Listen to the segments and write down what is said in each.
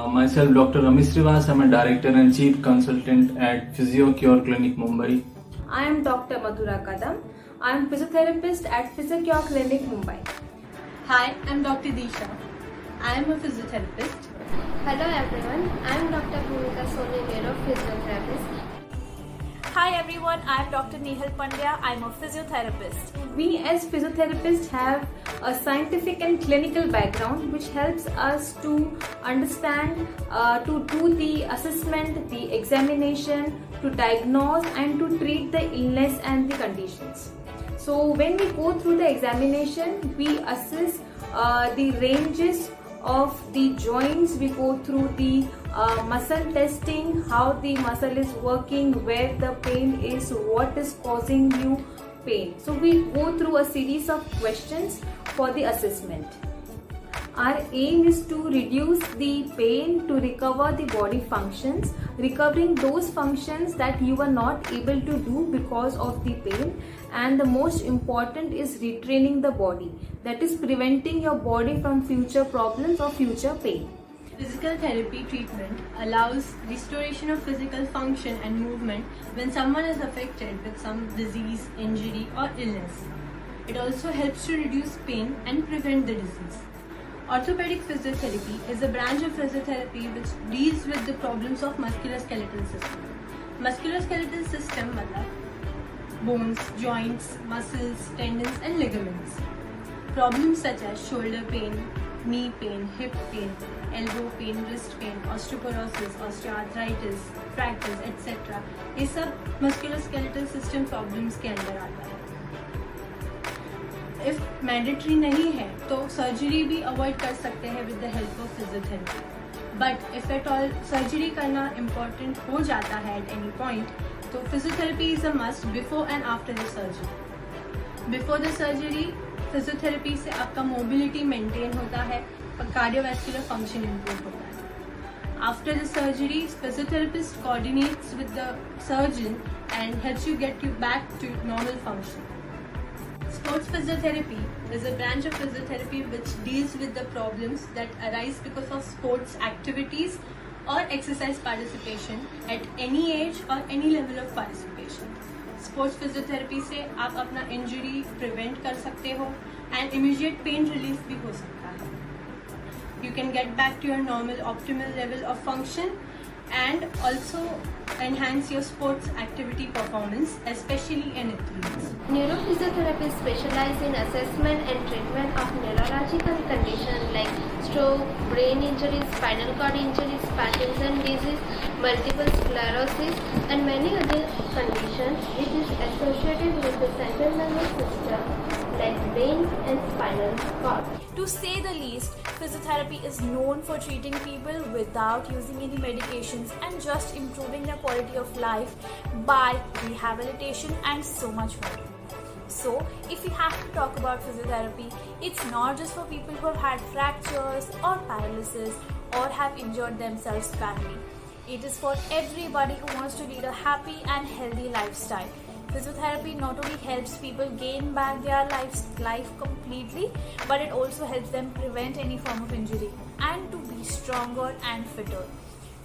Myself, Dr. Ramesh Srivas. I'm a Director and Chief Consultant at PhysioCure Clinic, Mumbai. I am Dr. Madhura Kadam. I am physiotherapist at PhysioCure Clinic, Mumbai. Hi, I'm Dr. Disha. I am a physiotherapist. Hello everyone, I am Dr. Bhumika Soni Nero, physiotherapist. Hi everyone, I am Dr. Nehal Pandya. I am a physiotherapist. We as physiotherapists have a scientific and clinical background which helps us to understand, to do the assessment, the examination, to diagnose and to treat the illness and the conditions. So when we go through the examination, we assess the ranges of the joints, we go through the muscle testing, how the muscle is working, where the pain is, what is causing you pain. So we go through a series of questions for the assessment. Our aim is to reduce the pain, to recover the body functions, recovering those functions that you are not able to do because of the pain, and the most important is retraining the body, that is preventing your body from future problems or future pain. Physical therapy treatment allows restoration of physical function and movement when someone is affected with some disease, injury or illness. It also helps to reduce pain and prevent the disease. Orthopedic physiotherapy is a branch of physiotherapy which deals with the problems of musculoskeletal system. Musculoskeletal system matlab bones, joints, muscles, tendons and ligaments. Problems such as shoulder pain, knee pain, hip pain, elbow pain, wrist pain, osteoporosis, osteoarthritis, fractures, etc. ये सब musculoskeletal system problems के अंदर आता है. If mandatory नहीं है तो surgery भी avoid कर सकते हैं with the help of physiotherapy. But if at all surgery करना important हो जाता है at any point, तो physiotherapy is a must before and after the surgery. Before the surgery, physiotherapy से आपका mobility maintain होता है और cardiovascular function improve होता है. After the surgery, physiotherapist coordinates with the surgeon and helps you get you back to normal function. Sports physiotherapy is a branch of physiotherapy which deals with the problems that arise because of sports activities or exercise participation at any age or any level of participation. Sports physiotherapy से आप अपना injury prevent कर सकते हो and immediate pain relief भी हो सकता है. You can get back to your normal optimal level of function and also enhance your sports activity performance, especially in athletes. Neurophysiotherapists specialize in assessment and treatment of neurological conditions like stroke, brain injuries, spinal cord injuries, Parkinson's disease, multiple sclerosis, and many other conditions which is associated with the central nervous system like brain and spinal cord. To say the least, physiotherapy is known for treating people without using any medications and just improving their quality of life by rehabilitation and so much more. So, if we have to talk about physiotherapy, it's not just for people who have had fractures or paralysis or have injured themselves badly. It is for everybody who wants to lead a happy and healthy lifestyle. Physiotherapy not only helps people gain back their life completely, but it also helps them prevent any form of injury and to be stronger and fitter.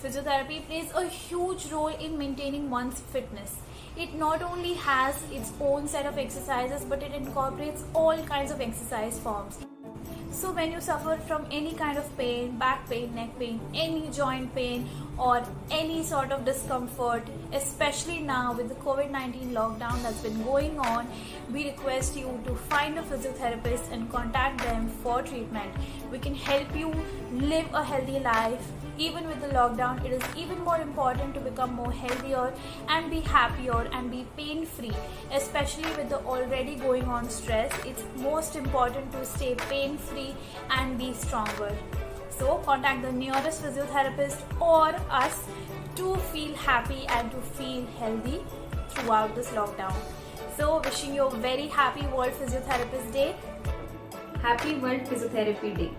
Physiotherapy plays a huge role in maintaining one's fitness. It not only has its own set of exercises, but it incorporates all kinds of exercise forms. So when you suffer from any kind of pain, back pain, neck pain, any joint pain or any sort of discomfort, especially now with the COVID-19 lockdown that's been going on, we request you to find a physiotherapist and contact them for treatment. We can help you live a healthy life. Even with the lockdown, it is even more important to become more healthier and be happier and be pain-free. Especially with the already going on stress, it's most important to stay pain-free and be stronger. So contact the nearest physiotherapist or us to feel happy and to feel healthy throughout this lockdown. So wishing you a very happy World Physiotherapist Day. Happy World Physiotherapy Day.